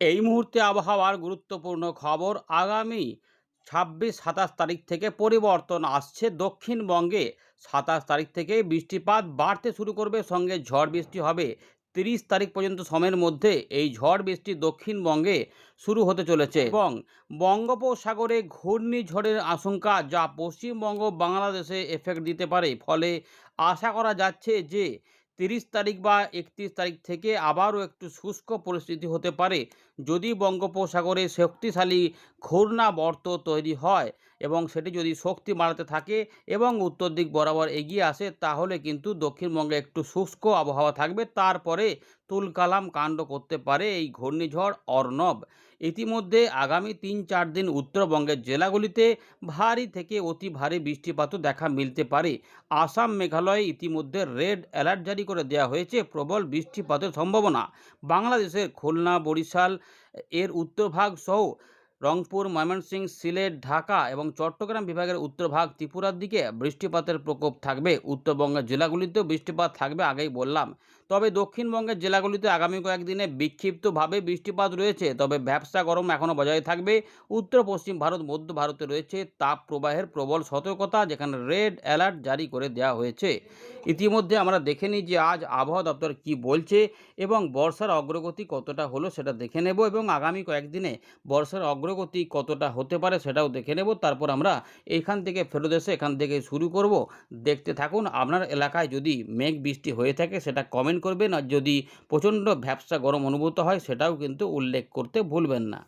এই মুহূর্তে আবহাওয়ার গুরুত্বপূর্ণ খবর। আগামী 26-27 তারিখ থেকে পরিবর্তন আসছে দক্ষিণবঙ্গে। 27 তারিখ থেকে বৃষ্টিপাত বাড়তে শুরু করবে, সঙ্গে ঝড় বৃষ্টি হবে। 30 তারিখ পর্যন্ত সময়ের মধ্যে এই ঝড় বৃষ্টি দক্ষিণবঙ্গে শুরু হতে চলেছে এবং বঙ্গোপসাগরে ঘূর্ণিঝড়ের আশঙ্কা, যা পশ্চিমবঙ্গ বাংলাদেশে এফেক্ট দিতে পারে। ফলে আশা করা যাচ্ছে যে 30 তারিখ বা 31 তারিখ থেকে আবারও একটু শুষ্ক পরিস্থিতি হতে পারে। যদি বঙ্গোপসাগরে শক্তিশালী ঘূর্ণাবর্ত তৈরি হয় এবং সেটি যদি শক্তি বাড়াতে থাকে এবং উত্তর দিক বরাবর এগিয়ে আসে, তাহলে কিন্তু দক্ষিণবঙ্গে একটু শুষ্ক আবহাওয়া থাকবে। তারপরে তুলকালাম কাণ্ড করতে পারে এই ঘূর্ণিঝড় অর্ণব। ইতিমধ্যে আগামী 3-4 দিন উত্তরবঙ্গের জেলাগুলিতে ভারী থেকে অতি ভারী বৃষ্টিপাতও দেখা মিলতে পারে। আসাম, মেঘালয়ে ইতিমধ্যে রেড অ্যালার্ট জারি করে দেওয়া হয়েছে, প্রবল বৃষ্টিপাতের সম্ভাবনা। বাংলাদেশের খুলনা, বরিশাল এর উত্তরভাগ সহ রংপুর, ময়মনসিংহ, সিলেট, ঢাকা এবং চট্টগ্রাম বিভাগের উত্তরভাগ, ত্রিপুরার দিকে বৃষ্টিপাতের প্রকোপ থাকবে। উত্তরবঙ্গের জেলাগুলিতেও বৃষ্টিপাত থাকবে, আগেই বললাম। তবে দক্ষিণবঙ্গের জেলাগুলিতে আগামী কয়েকদিনে বিক্ষিপ্তভাবে বৃষ্টিপাত রয়েছে। তবে ব্যবসা গরম এখনও বজায় থাকবে। উত্তর পশ্চিম ভারত, মধ্য ভারতে রয়েছে তাপ প্রবাহের প্রবল সতর্কতা, যেখানে রেড অ্যালার্ট জারি করে দেওয়া হয়েছে। ইতিমধ্যে আমরা দেখে নিই যে আজ আবহাওয়া দপ্তর কি বলছে এবং বর্ষার অগ্রগতি কতটা হলো সেটা দেখে নেব, এবং আগামী কয়েকদিনে বর্ষার অগ্রগতি কতটা হতে পারে সেটাও দেখে নেব। তারপর আমরা এইখান থেকে ফেরত এসে এখান থেকে শুরু করব। দেখতে থাকুন। আপনার এলাকায় যদি মেঘ বৃষ্টি হয়ে থাকে সেটা কমেন্ট করবেন, আর যদি প্রচণ্ড ভ্যাপসা গরম অনুভূত হয় সেটাও কিন্তু উল্লেখ করতে ভুলবেন না।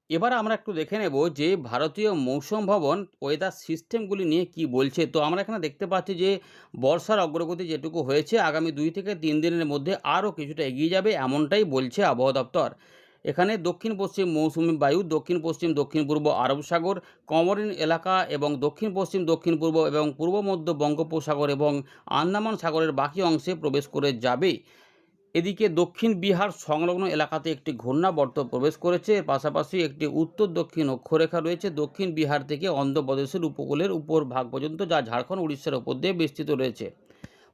এবার আমরা একটু দেখে নেব যে ভারতীয় মৌসুম ভবন ওয়েদার সিস্টেমগুলি নিয়ে কি বলছে। তো আমরা এখানে দেখতে পাচ্ছি যে বর্ষার অগ্রগতি যেটুকু হয়েছে আগামী 2 থেকে 3 দিনের মধ্যে আরও কিছুটা এগিয়ে যাবে, এমনটাই বলছে আবহাওয়া দপ্তর। এখানে দক্ষিণ পশ্চিম মৌসুমি বায়ু দক্ষিণ পশ্চিম দক্ষিণ পূর্ব আরব সাগর, কমরিন এলাকা এবং দক্ষিণ পশ্চিম দক্ষিণ পূর্ব এবং পূর্ব মধ্য বঙ্গোপসাগর এবং আন্দামান সাগরের বাকি অংশে প্রবেশ করে যাবে। এদিকে দক্ষিণ বিহার সংলগ্ন এলাকাতে একটি ঘূর্ণাবর্ত প্রবেশ করেছে। এর পাশাপাশি একটি উত্তর দক্ষিণ অক্ষরেখা রয়েছে দক্ষিণ বিহার থেকে অন্ধ্রপ্রদেশের উপকূলের উপর ভাগ পর্যন্ত, যা ঝাড়খণ্ড, উড়িষ্যার উপর দিয়ে বিস্তৃত রয়েছে।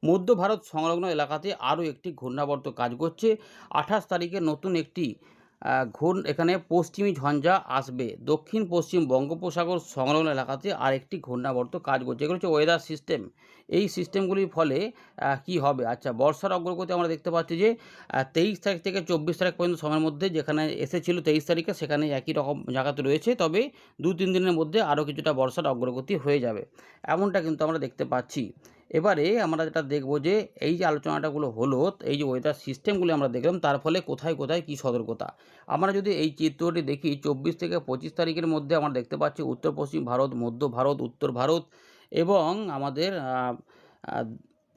মধ্য ভারত সংলগ্ন এলাকাতে আরও একটি ঘূর্ণাবর্ত কাজ করছে। 28 তারিখে নতুন একটি এখানে পশ্চিমী ঝঞ্ঝা আসবে। দক্ষিণ পশ্চিম বঙ্গোপসাগর সংলগ্ন এলাকাতে আরেকটি ঘূর্ণাবর্ত কাজ করছে। এগুলো হচ্ছে ওয়েদার সিস্টেম। এই সিস্টেমগুলির ফলে কি হবে? আচ্ছা, বর্ষার অগ্রগতি আমরা দেখতে পাচ্ছি যে 23 তারিখ থেকে 24 তারিখ পর্যন্ত সময়ের মধ্যে যেখানে এসেছিল 23 তারিখে, সেখানে একই রকম জায়গাতে রয়েছে। তবে 2-3 দিনের মধ্যে আরও কিছুটা বর্ষার অগ্রগতি হয়ে যাবে, এমনটা কিন্তু আমরা দেখতে পাচ্ছি। এবারে আমরা যেটা দেখব যে এই যে আলোচনাটাগুলো হলো, এই যে ওয়েদার সিস্টেমগুলি আমরা দেখলাম, তার ফলে কোথায় কোথায় কী সতর্কতা। আমরা যদি এই চিত্রটি দেখি 24 থেকে 25 তারিখের মধ্যে আমরা দেখতে পাচ্ছি উত্তর পশ্চিম ভারত, মধ্য ভারত, উত্তর ভারত এবং আমাদের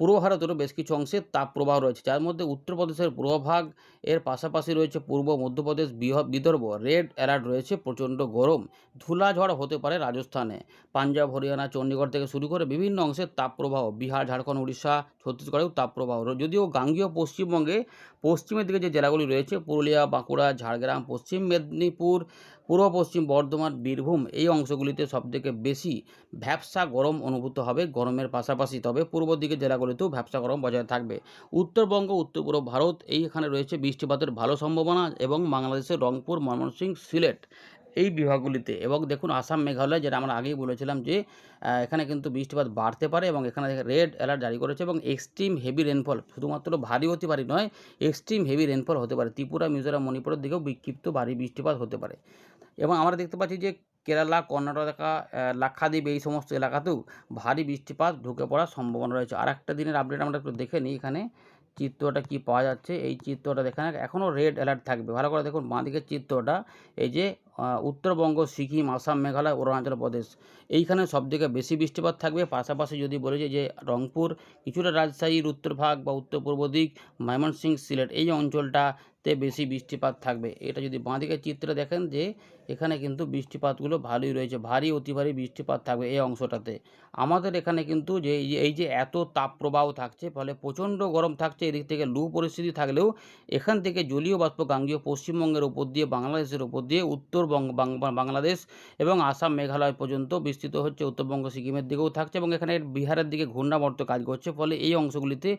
পূর্ব ভারতেরও বেশ কিছু অংশে তাপপ্রবাহ রয়েছে, যার মধ্যে উত্তরপ্রদেশের পূর্বভাগ, এর পাশাপাশি রয়েছে পূর্ব মধ্যপ্রদেশ, বিদর্ভ রেড অ্যালার্ট রয়েছে, প্রচণ্ড গরম। ধুলাঝড় হতে পারে রাজস্থানে, পাঞ্জাব, হরিয়ানা, চণ্ডীগড় থেকে শুরু করে বিভিন্ন অংশে তাপপ্রবাহ, বিহার, ঝাড়খণ্ড, উড়িষ্যা, ছত্তিশগড়েও তাপপ্রবাহ। যদিও গাঙ্গীয় পশ্চিমবঙ্গে পশ্চিমের দিকে যে জেলাগুলি রয়েছে পুরুলিয়া, বাঁকুড়া, ঝাড়গ্রাম, পশ্চিম মেদিনীপুর, পূর্ব পশ্চিম বর্ধমান, বীরভূম, এই অংশগুলিতে সবথেকে বেশি ভ্যাপসা গরম অনুভূত হবে গরমের পাশাপাশি। তবে পূর্ব দিকের জেলাগুলিতেও ভ্যাপসা গরম বজায় থাকবে। উত্তরবঙ্গ, উত্তর পূর্ব ভারত, এইখানে রয়েছে বৃষ্টিপাতের ভালো সম্ভাবনা, এবং বাংলাদেশের রংপুর, ময়মনসিংহ, সিলেট এই বিভাগগুলিতে। এবং দেখুন আসাম, মেঘালয়, যেটা আমরা আগেই বলেছিলাম যে এখানে কিন্তু বৃষ্টিপাত বাড়তে পারে, এবং এখানে রেড অ্যালার্ট জারি করেছে, এবং এক্সট্রিম হেভি রেনফল, শুধুমাত্র ভারী অতি ভারী নয়, এক্সট্রিম হেভি রেনফল হতে পারে। ত্রিপুরা, মিজোরাম, মণিপুরের দিকেও বিক্ষিপ্ত ভারী বৃষ্টিপাত হতে পারে। এবং আমরা দেখতে পাচ্ছি যে কেরালা, কর্ণাটকা, লাক্ষাদ্বীপ এই সমস্ত এলাকাতেও ভারী বৃষ্টিপাত ঢুকে পড়ার সম্ভাবনা রয়েছে। আর একটা দিনের আপডেট আমরা একটু দেখে নিই। এখানে চিত্রটা কি পাওয়া যাচ্ছে, এই চিত্রটা দেখে এখনও রেড অ্যালার্ট থাকবে। ভালো করে দেখুন বাঁদিকের চিত্রটা, এই যে উত্তরবঙ্গ, সিকিম, আসাম, মেঘালয়, অরুণাচল প্রদেশ, এইখানে সবথেকে বেশি বৃষ্টিপাত থাকবে। পাশাপাশি যদি বলে যে রংপুর, কিছুটা রাজশাহীর উত্তরভাগ বা উত্তর পূর্ব দিক, ময়মনসিংহ, সিলেট এই অঞ্চলটাতে বেশি বৃষ্টিপাত থাকবে। এটা যদি বাঁদিকের চিত্রে দেখেন যে এখানে কিন্তু বৃষ্টিপাতগুলো ভালোই রয়েছে, ভারী অতি ভারী বৃষ্টিপাত থাকবে এই অংশটাতে। আমাদের এখানে কিন্তু যে এই যে এত তাপপ্রবাহ থাকছে, ফলে প্রচণ্ড গরম থাকছে, এদিক থেকে লু পরিস্থিতি থাকলেও এখান থেকে জলীয় বাষ্প গাঙ্গেয় পশ্চিমবঙ্গের উপর দিয়ে, বাংলাদেশের উপর দিয়ে উত্তরবঙ্গ বাংলাদেশ এবং আসাম মেঘালয় পর্যন্ত বিস্তৃত হচ্ছে, উত্তরবঙ্গ সিকিমের দিকেও থাকছে এবং এখানে বিহারের দিকে ঘূর্ণাবর্ত কাজ করছে, ফলে এই অংশগুলিতে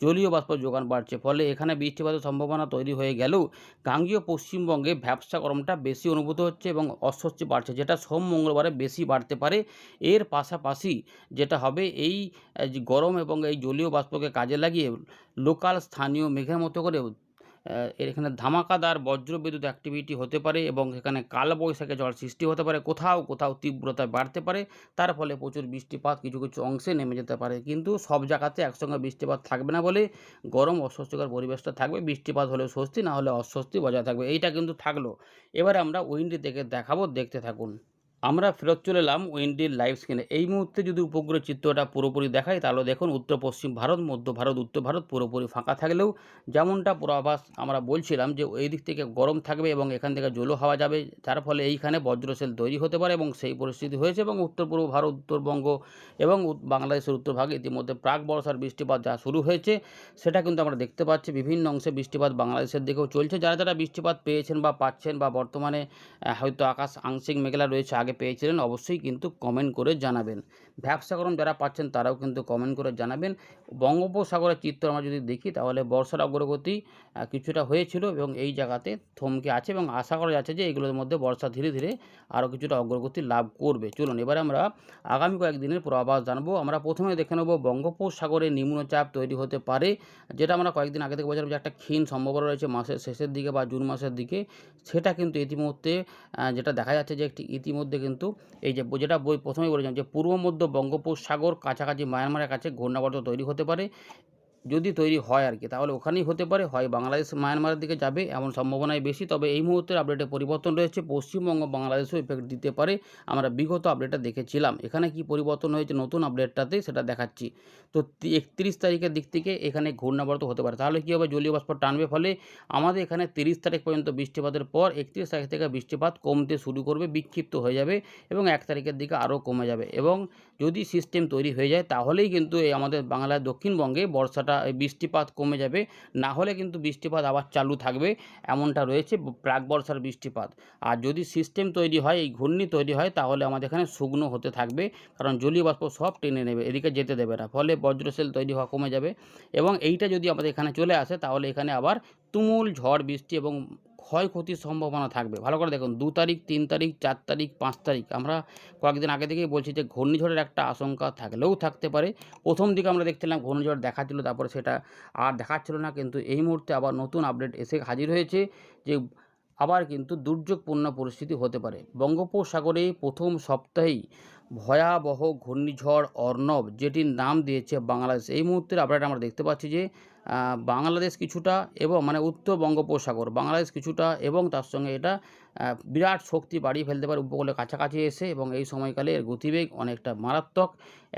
জলীয় বাষ্প যোগান বাড়ছে, ফলে এখানে বৃষ্টিপাতের সম্ভাবনা তৈরি হয়ে গেলেও গাঙ্গেয় পশ্চিমবঙ্গে ভ্যাপসা গরমটা বেশি অনুভূত হচ্ছে এবং অস্বস্তি বাড়ছে, যেটা সোম মঙ্গলবারে বেশি বাড়তে পারে। এর পাশাপাশি যেটা হবে, এই যে গরম এবং এই জলীয় বাষ্পকে কাজে লাগিয়ে লোকাল স্থানীয় মেঘের মতো করে এখানে ধামাকাদার বজ্রবিদ্যুৎ অ্যাক্টিভিটি হতে পারে এবং এখানে কালবৈশাখী ঝড় সৃষ্টি হতে পারে, কোথাও কোথাও তীব্রতা বাড়তে পারে, তার ফলে প্রচুর বৃষ্টিপাত কিছু কিছু অংশে নেমে যেতে পারে। কিন্তু সব জায়গাতে একসঙ্গে বৃষ্টিপাত থাকবে না বলে গরম অস্বস্তিকর পরিবেশটা থাকবে, বৃষ্টিপাত হলে স্বস্তি, না হলে অস্বস্তি বজায় থাকবে, এইটা কিন্তু থাকলো। এবারে আমরা উইন্ডি থেকে দেখাবো, দেখতে থাকুন। আমরা ফেরত চলে এলাম উইন্ডির লাইভ স্ক্রিনে। এই মুহূর্তে যদি উপগ্রহের চিত্রটা পুরোপুরি দেখাই, তাহলে দেখুন উত্তর পশ্চিম ভারত, মধ্য ভারত, উত্তর ভারত পুরোপুরি ফাঁকা থাকলেও যেমনটা পূর্বাভাস আমরা বলছিলাম যে এই দিক থেকে গরম থাকবে এবং এখান থেকে জলো হাওয়া যাবে, যার ফলে এইখানে বজ্রসেল তৈরি হতে পারে এবং সেই পরিস্থিতি হয়েছে। এবং উত্তর পূর্ব ভারত, উত্তরবঙ্গ এবং বাংলাদেশের উত্তরভাগে ইতিমধ্যে প্রাক বর্ষার বৃষ্টিপাত যা শুরু হয়েছে, সেটা কিন্তু আমরা দেখতে পাচ্ছি। বিভিন্ন অংশে বৃষ্টিপাত বাংলাদেশের দিকেও চলছে। যারা যারা বৃষ্টিপাত পেয়েছেন বা পাচ্ছেন বা বর্তমানে হয়তো আকাশ আংশিক মেঘলা রয়েছে, আগে পেয়েছিলেন, অবশ্যই কিন্তু কমেন্ট করে জানাবেন। ভ্যাপসা গরম যারা পাচ্ছেন তারাও কিন্তু কমেন্ট করে জানাবেন। বঙ্গোপসাগরের চিত্র আমরা যদি দেখি, তাহলে বর্ষার অগ্রগতি কিছুটা হয়েছিল এবং এই জায়গাতে থমকে আছে এবং আশা করা যাচ্ছে যে এগুলোর মধ্যে বর্ষা ধীরে ধীরে আরও কিছুটা অগ্রগতি লাভ করবে। চলুন এবারে আমরা আগামী কয়েকদিনের পূর্বাভাস জানবো। আমরা প্রথমে দেখে নেব বঙ্গোপসাগরে নিম্নচাপ তৈরি হতে পারে, যেটা আমরা কয়েকদিন আগে থেকে বলছিলাম যে একটা ক্ষীণ সম্ভাবনা রয়েছে মাসের শেষের দিকে বা জুন মাসের দিকে। সেটা কিন্তু ইতিমধ্যে যেটা দেখা যাচ্ছে যে ইতিমধ্যে কিন্তু এই যে যেটা প্রথমেই বলেছিলাম যে পূর্ব মধ্য বঙ্গোপসাগর কাছাকাছি মায়ানমারের কাছে ঘূর্ণাবর্ত তৈরি হতে পারে। যদি তৈরি হয় আর কি, তাহলে ওখানেই হতে পারে, হয় বাংলাদেশ মায়ানমারের দিকে যাবে এমন সম্ভাবনাই বেশি। তবে এই মুহূর্তের আপডেটে পরিবর্তন রয়েছে, পশ্চিমবঙ্গ বাংলাদেশেও ইফেক্ট দিতে পারে। আমরা বিগত আপডেটটা দেখেছিলাম, এখানে কি পরিবর্তন হয়েছে নতুন আপডেটটাতে সেটা দেখাচ্ছি। তো 31 তারিখের দিক থেকে এখানে ঘূর্ণাবর্ত হতে পারে, তাহলে কী হবে, জলীয় বাষ্প টানবে, ফলে আমাদের এখানে 30 তারিখ পর্যন্ত বৃষ্টিপাতের পর 31 তারিখ থেকে বৃষ্টিপাত কমতে শুরু করবে, বিক্ষিপ্ত হয়ে যাবে এবং 1 তারিখের দিকে আরও কমে যাবে। এবং যদি সিস্টেম তৈরি হয়ে যায় তাহলেই কিন্তু এই আমাদের বাংলার দক্ষিণবঙ্গে বর্ষাটা বৃষ্টিপাত কমে যাবে, না হলে কিন্তু বৃষ্টিপাত আবার চালু থাকবে, এমনটা রয়েছে প্রাক বর্ষার বৃষ্টিপাত। আর যদি সিস্টেম তৈরি হয়, এই ঘূর্ণি তৈরি হয়, তাহলে আমাদের এখানে শুকনো হতে থাকবে, কারণ জলীয় বাষ্প সব টেনে নেবে, এদিকে যেতে দেবে না, ফলে বজ্রসেল তৈরি হওয়া কমে যাবে। এবং এইটা যদি আমাদের এখানে চলে আসে, তাহলে এখানে আবার তুমুল ঝড় বৃষ্টি এবং ক্ষয়ক্ষতির সম্ভাবনা থাকবে। ভালো করে দেখুন, 2 তারিখ, 3 তারিখ, 4 তারিখ, 5 তারিখ আমরা কয়েকদিন আগে থেকেই বলছি যে ঘূর্ণিঝড়ের একটা আশঙ্কা থাকলেও থাকতে পারে। প্রথম দিকে আমরা দেখছিলাম ঘূর্ণিঝড় দেখাচ্ছিল, তারপরে সেটা আর দেখাচ্ছিল না, কিন্তু এই মুহূর্তে আবার নতুন আপডেট এসে হাজির হয়েছে যে আবার কিন্তু দুর্যোগপূর্ণ পরিস্থিতি হতে পারে। বঙ্গোপসাগরে প্রথম সপ্তাহেই ভয়াবহ ঘূর্ণিঝড় অর্ণব, যেটির নাম দিয়েছে বাংলাদেশ। এই মুহূর্তের আপডেট আমরা দেখতে পাচ্ছি যে বাংলাদেশ কিছুটা এবং মানে উত্তর বঙ্গোপসাগর বাংলাদেশ কিছুটা এবং তার সঙ্গে এটা বিরাট শক্তি বাড়িয়ে ফেলতে পারে উপকূলের কাছাকাছি এসে, এবং এই সময়কালে এর গতিবেগ অনেকটা মারাত্মক,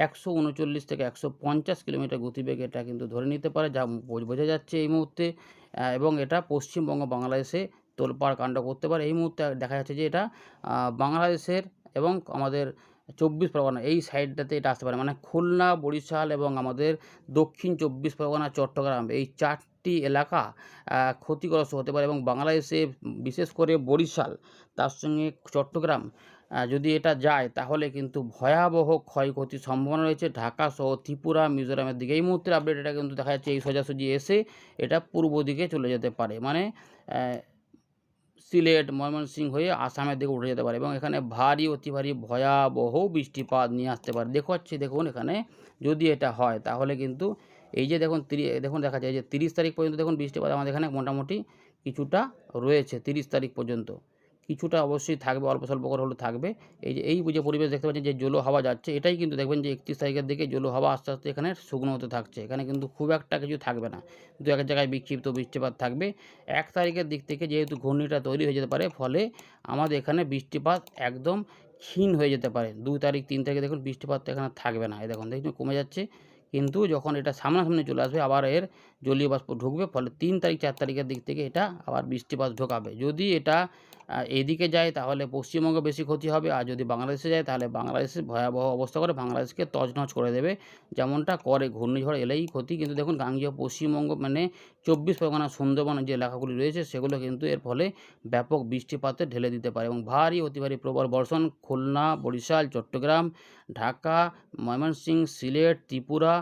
139 থেকে 150 কিলোমিটার গতিবেগ এটা কিন্তু ধরে নিতে পারে, যা বোঝা যাচ্ছে এই মুহূর্তে। এবং এটা পশ্চিমবঙ্গ বাংলাদেশে তোলপাড় কাণ্ড করতে পারে। এই মুহূর্তে দেখা যাচ্ছে যে এটা বাংলাদেশের এবং আমাদের 24 পরগনা এই সাইডটাতে এটা আসতে পারে, মানে খুলনা, বরিশাল এবং আমাদের দক্ষিণ 24 পরগনা, চট্টগ্রাম, এই 4টি এলাকা ক্ষতিগ্রস্ত হতে পারে। এবং বাংলাদেশে বিশেষ করে বরিশাল, তার সঙ্গে চট্টগ্রাম যদি এটা যায়, তাহলে কিন্তু ভয়াবহ ক্ষয়ক্ষতির সম্ভাবনা রয়েছে ঢাকা সহ ত্রিপুরা, মিজোরামের দিকে। এই মুহূর্তের আপডেট এটা কিন্তু দেখা যাচ্ছে এই সোজাসুজি এসে এটা পূর্ব দিকে চলে যেতে পারে, মানে সিলেট, ময়মনসিংহ হয়ে আসামের দিকে উঠে যেতে পারে এবং এখানে ভারী অতি ভারী ভয়াবহ বৃষ্টিপাত নিয়ে আসতে পারে। দেখাচ্ছি দেখুন, এখানে যদি এটা হয় তাহলে কিন্তু এই যে দেখুন দেখা যায় যে 30 তারিখ পর্যন্ত দেখুন বৃষ্টিপাত আমাদের এখানে মোটামুটি কিছুটা রয়েছে। 30 তারিখ পর্যন্ত কিছুটা অবশ্যই থাকবে, অল্প স্বল্প করে হলেও থাকবে। এই যে পরিবেশ দেখতে পাচ্ছেন যে জলো হাওয়া যাচ্ছে, এটাই কিন্তু দেখবেন যে 31 তারিখের দিকে জলো হাওয়া আস্তে আস্তে এখানে শুকনো হতে থাকছে, এখানে কিন্তু খুব একটা কিছু থাকবে না, দু এক জায়গায় বিক্ষিপ্ত বৃষ্টিপাত থাকবে। 1 তারিখের দিক থেকে যেহেতু ঘূর্ণিটা তৈরি হয়ে যেতে পারে, ফলে আমাদের এখানে বৃষ্টিপাত একদম ক্ষীণ হয়ে যেতে পারে। 2 তারিখ 3 তারিখে দেখুন বৃষ্টিপাত এখানে থাকবে না, এই দেখুন কমে যাচ্ছে, কিন্তু যখন এটা সামনাসামনি চলে আসবে আবার এর জলীয় বাষ্প ঢুকবে, ফলে 3 তারিখ 4 তারিখের দিক থেকে এটা আবার বৃষ্টিপাত ঢোকাবে। যদি এটা এদিকে যায় তাহলে পশ্চিমবঙ্গে বেশি ক্ষতি হবে, আর যদি বাংলাদেশে যায় তাহলে বাংলাদেশে ভয়াবহ অবস্থা করে বাংলাদেশকে তছনছ করে দেবে, যেমনটা করে ঘূর্ণিঝড় এলেই ক্ষতি। কিন্তু দেখুন গাঙ্গেয় পশ্চিমবঙ্গ মানে 24 পরগনা, সুন্দরবনের যে এলাকাগুলি রয়েছে সেগুলো কিন্তু এর ফলে ব্যাপক বৃষ্টিপাতে ঢেলে দিতে পারে এবং ভারী অতি ভারী প্রবল বর্ষণ খুলনা, বরিশাল, চট্টগ্রাম, ঢাকা, ময়মনসিংহ, সিলেট, ত্রিপুরা,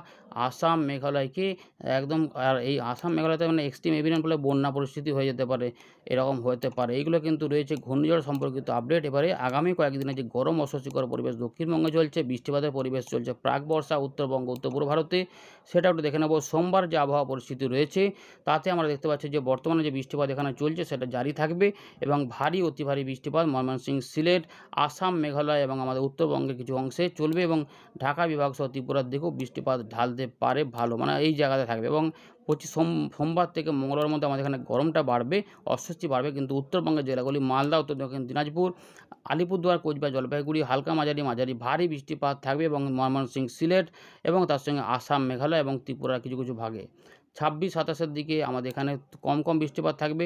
আসাম, মেঘালয়কে একদম, আর এই আসাম মেঘালয়তে মানে এক্সট্রিম এভিয়েন্ট ফলে বন্যা পরিস্থিতি হয়ে যেতে পারে, এরকম হতে পারে। এইগুলো কিন্তু রয়েছে ঘূর্ণিঝড় সম্পর্কিত আপডেট। এবারে আগামী কয়েকদিনে যে গরম অস্বস্তিকর পরিবেশ দক্ষিণবঙ্গে চলছে, বৃষ্টিপাতের পরিবেশ চলছে প্রাক বর্ষা উত্তরবঙ্গ, উত্তর পূর্ব ভারতে, সেটা একটু দেখে নেব। সোমবার যে আবহাওয়া পরিস্থিতি রয়েছে তাতে আমরা দেখতে পাচ্ছি যে বর্তমানে যে বৃষ্টিপাত এখানে চলছে সেটা জারি থাকবে এবং ভারী অতি ভারী বৃষ্টিপাত ময়মনসিংহ, সিলেট, আসাম, মেঘালয় এবং আমাদের উত্তরবঙ্গের কিছু অংশে চলবে এবং ঢাকা বিভাগ সহ ত্রিপুরার দিকেও বৃষ্টিপাত ঢালতে পারে ভালো, মানে এই জায়গাতে থাকবে এবং সোমবার থেকে মঙ্গলবার মধ্যে আমাদের এখানে গরমটা বাড়বে, অস্বস্তি বাড়বে। কিন্তু উত্তরবঙ্গের জেলাগুলি মালদা, উত্তর দক্ষিণ দিনাজপুর, আলিপুরদুয়ার, কোচবিহার, জলপাইগুড়ি হালকা মাঝারি মাঝারি ভারী বৃষ্টিপাত থাকবে এবং ময়মনসিংহ, সিলেট এবং তার সঙ্গে আসাম, মেঘালয় এবং ত্রিপুরার কিছু কিছু ভাগে 26-27 দিকে আমাদের এখানে কম কম বৃষ্টিপাত থাকবে।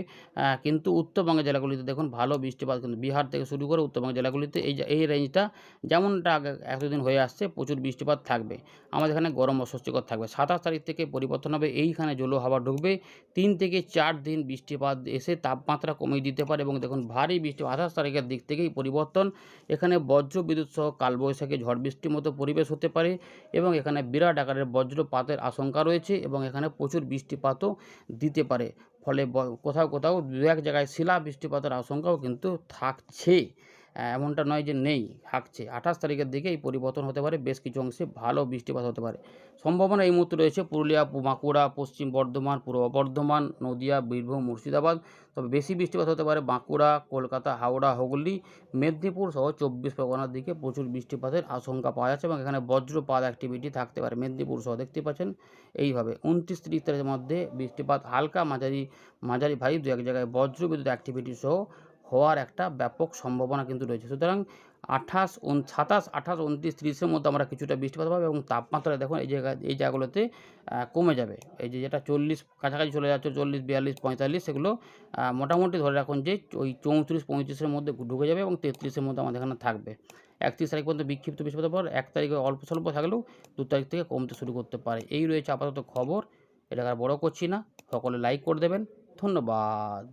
কিন্তু উত্তরবঙ্গের জেলাগুলিতে দেখুন ভালো বৃষ্টিপাত, কিন্তু বিহার থেকে শুরু করে উত্তরবঙ্গের জেলাগুলিতে এই রেঞ্জটা যেমনটা আগে এতদিন হয়ে আসছে প্রচুর বৃষ্টিপাত থাকবে। আমাদের এখানে গরম অস্বস্তিকর থাকবে। 27 তারিখ থেকে পরিবর্তন হবে, এইখানে জলো হাওয়া ঢুকবে। 3 থেকে 4 দিন বৃষ্টিপাত এসে তাপমাত্রা কমিয়ে দিতে পারে এবং দেখুন ভারী বৃষ্টি 28 তারিখের দিক থেকেই পরিবর্তন। এখানে বজ্র বিদ্যুৎ সহ কালবৈশাখী ঝড় বৃষ্টির মতো পরিবেশ হতে পারে এবং এখানে বিরাট আকারের বজ্রপাতের আশঙ্কা রয়েছে এবং এখানে প্রচুর বৃষ্টিপাতও দিতে পারে। ফলে কোথাও কোথাও দু এক জায়গায় শিলা বৃষ্টিপাতের আশঙ্কাও কিন্তু থাকছে। এমনটা নয় যে নেই, থাকছে। 28 তারিখের দিকে এই পরিবর্তন হতে পারে, বেশ কিছু অংশে ভালো বৃষ্টিপাত হতে পারে। সম্ভাবনা এই মুহূর্তে রয়েছে পুরুলিয়া, বাঁকুড়া, পশ্চিম বর্ধমান, পূর্ব বর্ধমান, নদিয়া, বীরভূম, মুর্শিদাবাদ। তবে বেশি বৃষ্টিপাত হতে পারে বাঁকুড়া, কলকাতা, হাওড়া, হুগলি, মেদিনীপুর সহ 24 পরগনার দিকে প্রচুর বৃষ্টিপাতের আশঙ্কা পাওয়া যাচ্ছে এবং এখানে বজ্রপাত অ্যাক্টিভিটি থাকতে পারে মেদিনীপুর সহ, দেখতে পাচ্ছেন এইভাবে। 29-30 তারিখের মধ্যে বৃষ্টিপাত হালকা মাঝারি মাঝারি ভারী দু এক জায়গায় বজ্রবিদ্যুৎ অ্যাক্টিভিটি সহ হওয়ার একটা ব্যাপক সম্ভাবনা কিন্তু রয়েছে। সুতরাং 27, 28, 29, 30-এর মধ্যে আমরা কিছুটা বৃষ্টিপাত পাবো এবং তাপমাত্রা দেখুন এই জায়গাগুলোতে কমে যাবে। এই যেটা 40 কাছাকাছি চলে যাচ্ছে, 40, 42, 45, সেগুলো মোটামুটি ধরে রাখুন যে ওই 34-35-এর মধ্যে ঢুকে যাবে এবং 33-এর মধ্যে আমাদের এখানে থাকবে। 31 তারিখ পর্যন্ত বিক্ষিপ্ত বৃষ্টিপাতের পর 1 তারিখে অল্প স্বল্প থাকলেও 2 তারিখ থেকে কমতে শুরু করতে পারে। এই রয়েছে আপাতত খবর। এটাকে আর বড় করছি না, সকলে লাইক করে দেবেন। ধন্যবাদ।